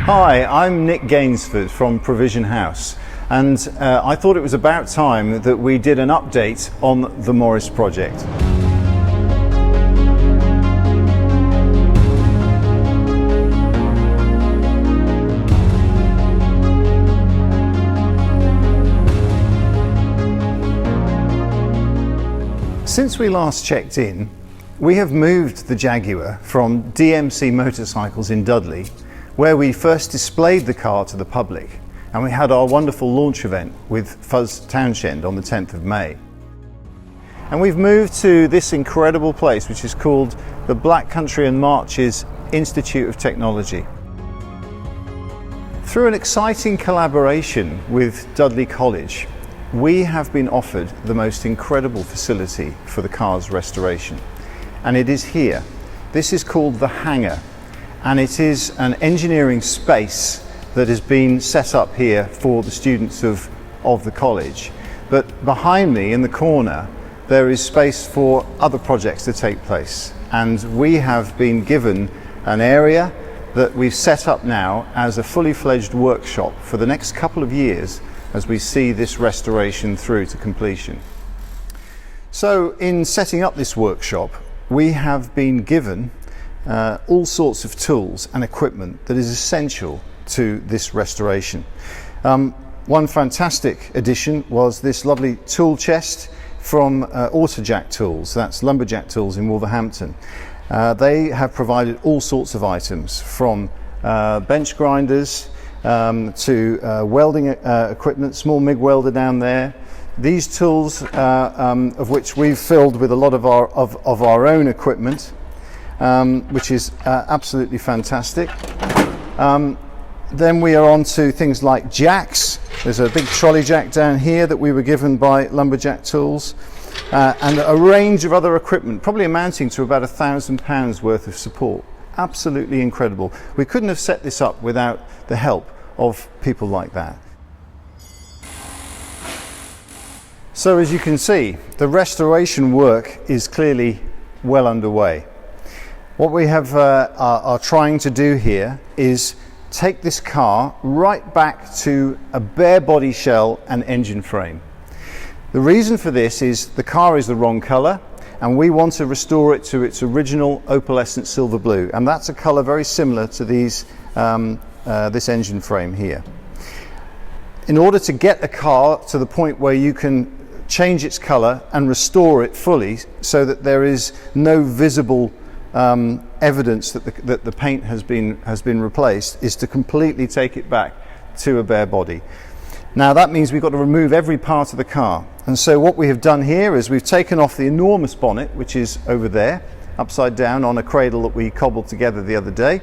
Hi, I'm Nick Gainsford from Provision House, and I thought it was about time that we did an update on the Maurice Project. Since we last checked in, we have moved the Jaguar from DMC Motorcycles in Dudley, where we first displayed the car to the public, and we had our wonderful launch event with Fuzz Townshend on the 10th of May. And we've moved to this incredible place, which is called the Black Country and Marches Institute of Technology. Through an exciting collaboration with Dudley College, we have been offered the most incredible facility for the car's restoration. And it is here. This is called the hangar, and it is an engineering space that has been set up here for the students of the college. But behind me in the corner there is space for other projects to take place, and we have been given an area that we've set up now as a fully fledged workshop for the next couple of years as we see this restoration through to completion. So in setting up this workshop, we have been given all sorts of tools and equipment that is essential to this restoration. One fantastic addition was this lovely tool chest from Autojack Tools, that's Lumberjack Tools in Wolverhampton. They have provided all sorts of items from bench grinders to welding equipment, small MIG welder down there. These tools, of which we've filled with a lot of our own equipment, which is absolutely fantastic. Then we are on to things like jacks. There's a big trolley jack down here that we were given by Lumberjack Tools, and a range of other equipment, probably amounting to about £1,000 worth of support. Absolutely incredible. We couldn't have set this up without the help of people like that. So as you can see, the restoration work is clearly well underway. What we are trying to do here is take this car right back to a bare body shell and engine frame. The reason for this is the car is the wrong colour, and we want to restore it to its original opalescent silver blue, and that's a colour very similar to these this engine frame here. In order to get a car to the point where you can change its colour and restore it fully so that there is no visible evidence that the paint has been replaced, is to completely take it back to a bare body. Now that means we've got to remove every part of the car, and so what we have done here is we've taken off the enormous bonnet, which is over there upside down on a cradle that we cobbled together the other day.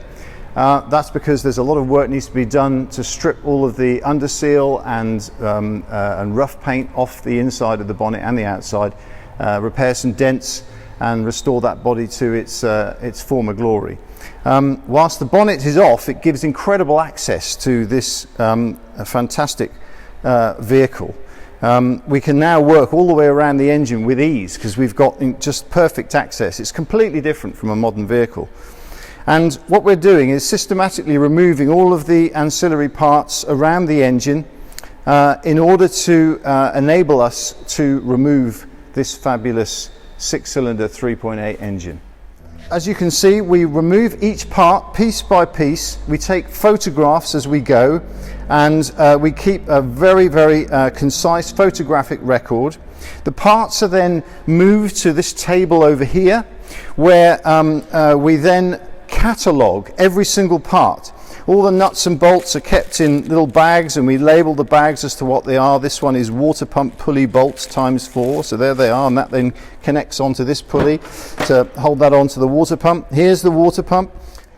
That's because there's a lot of work needs to be done to strip all of the underseal and rough paint off the inside of the bonnet and the outside, repair some dents and restore that body to its former glory. Whilst the bonnet is off, it gives incredible access to this fantastic vehicle. We can now work all the way around the engine with ease because we've got just perfect access. It's completely different from a modern vehicle. And what we're doing is systematically removing all of the ancillary parts around the engine in order to enable us to remove this fabulous 6-cylinder 3.8 engine. As you can see, we remove each part piece by piece. We take photographs as we go, and we keep a very concise photographic record. The parts are then moved to this table over here, where we then catalogue every single part. All the nuts and bolts are kept in little bags, and we label the bags as to what they are. This one is water pump pulley bolts ×4, so there they are, and that then connects onto this pulley to hold that onto the water pump. Here's the water pump,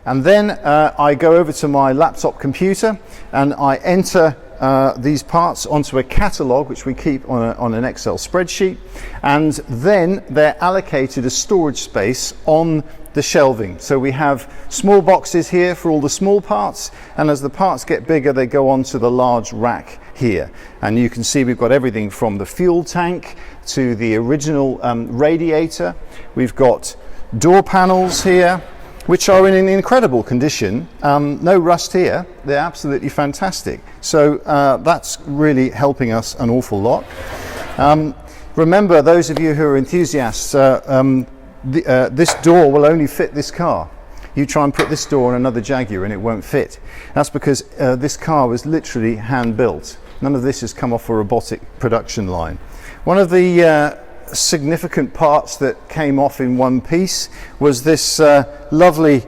and then I go over to my laptop computer and I enter these parts onto a catalogue which we keep on an Excel spreadsheet, and then they're allocated a storage space on the shelving. So we have small boxes here for all the small parts, and as the parts get bigger they go onto the large rack here, and you can see we've got everything from the fuel tank to the original radiator. We've got door panels here, which are in an incredible condition. No rust here, they're absolutely fantastic. So that's really helping us an awful lot. Remember, those of you who are enthusiasts, this door will only fit this car. You try and put this door on another Jaguar and it won't fit. That's because this car was literally hand built. None of this has come off a robotic production line. One of the significant parts that came off in one piece was this lovely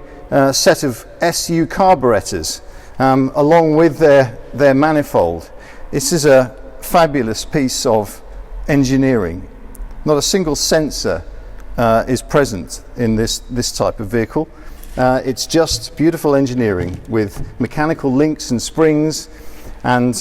set of SU carburetors along with their manifold. This is a fabulous piece of engineering. Not a single sensor is present in this type of vehicle. It's just beautiful engineering with mechanical links and springs, and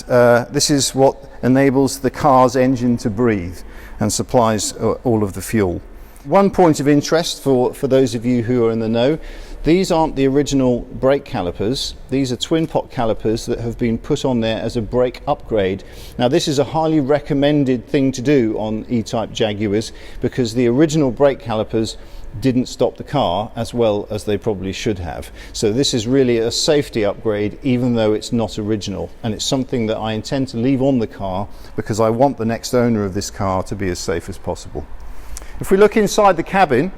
this is what enables the car's engine to breathe and supplies all of the fuel. One point of interest for those of you who are in the know, these aren't the original brake calipers. These are twin pot calipers that have been put on there as a brake upgrade. Now this is a highly recommended thing to do on E-Type Jaguars because the original brake calipers didn't stop the car as well as they probably should have. So this is really a safety upgrade even though it's not original, and it's something that I intend to leave on the car because I want the next owner of this car to be as safe as possible. If we look inside the cabin,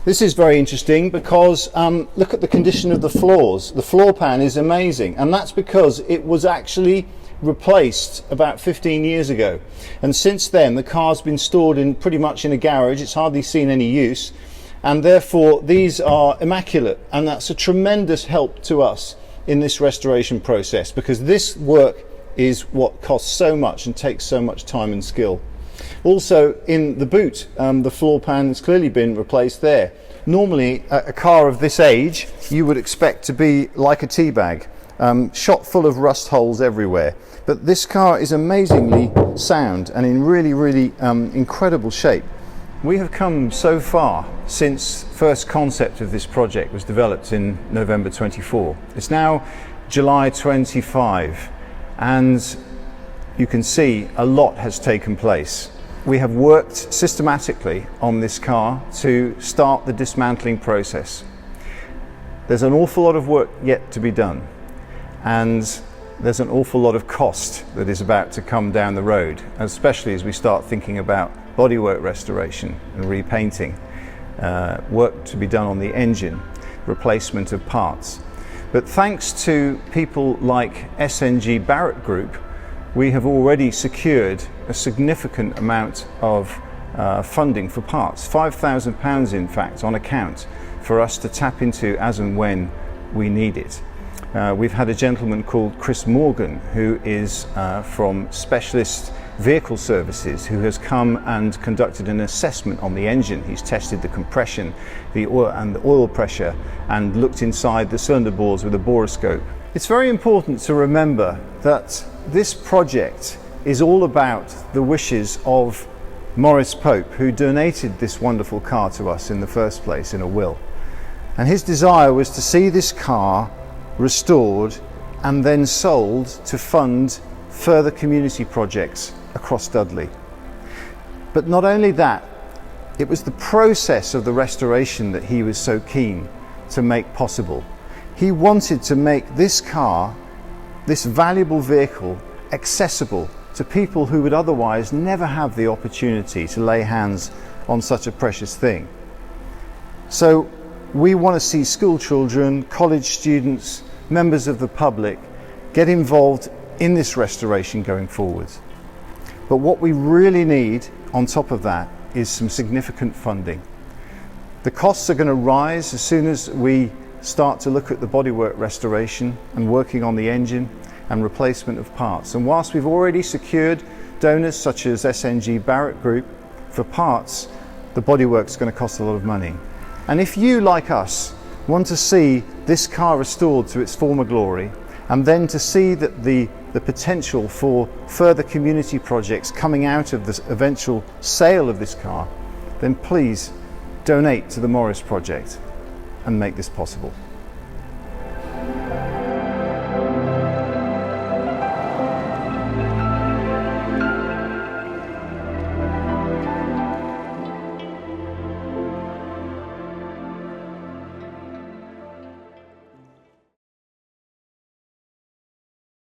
this is very interesting because look at the condition of the floors. The floor pan is amazing, and that's because it was actually replaced about 15 years ago, and since then the car's been stored in pretty much in a garage. It's hardly seen any use, and therefore these are immaculate, and that's a tremendous help to us in this restoration process because this work is what costs so much and takes so much time and skill. Also in the boot, the floor pan has clearly been replaced there. Normally a car of this age you would expect to be like a tea bag, shot full of rust holes everywhere, but this car is amazingly sound and in really incredible shape. We have come so far since first concept of this project was developed in November 24. It's now July 25, and you can see a lot has taken place. We have worked systematically on this car to start the dismantling process. There's an awful lot of work yet to be done, and there's an awful lot of cost that is about to come down the road, especially as we start thinking about bodywork restoration and repainting, work to be done on the engine, replacement of parts. But thanks to people like SNG Barrett Group, we have already secured a significant amount of funding for parts, £5,000 in fact on account for us to tap into as and when we need it. We've had a gentleman called Chris Morgan, who is from Specialist Vehicle Services, who has come and conducted an assessment on the engine. He's tested the compression, the oil pressure, and looked inside the cylinder bores with a borescope. It's very important to remember that this project is all about the wishes of Maurice Pope, who donated this wonderful car to us in the first place in a will. And his desire was to see this car restored and then sold to fund further community projects across Dudley. But not only that, it was the process of the restoration that he was so keen to make possible. He wanted to make this car, this valuable vehicle, accessible to people who would otherwise never have the opportunity to lay hands on such a precious thing. So we want to see school children, college students, members of the public get involved in this restoration going forwards. But what we really need on top of that is some significant funding. The costs are going to rise as soon as we start to look at the bodywork restoration and working on the engine and replacement of parts. And whilst we've already secured donors such as SNG Barrett Group for parts, the bodywork's going to cost a lot of money. And if you, like us, want to see this car restored to its former glory, and then to see that the potential for further community projects coming out of this eventual sale of this car, then please donate to the Maurice Project and make this possible.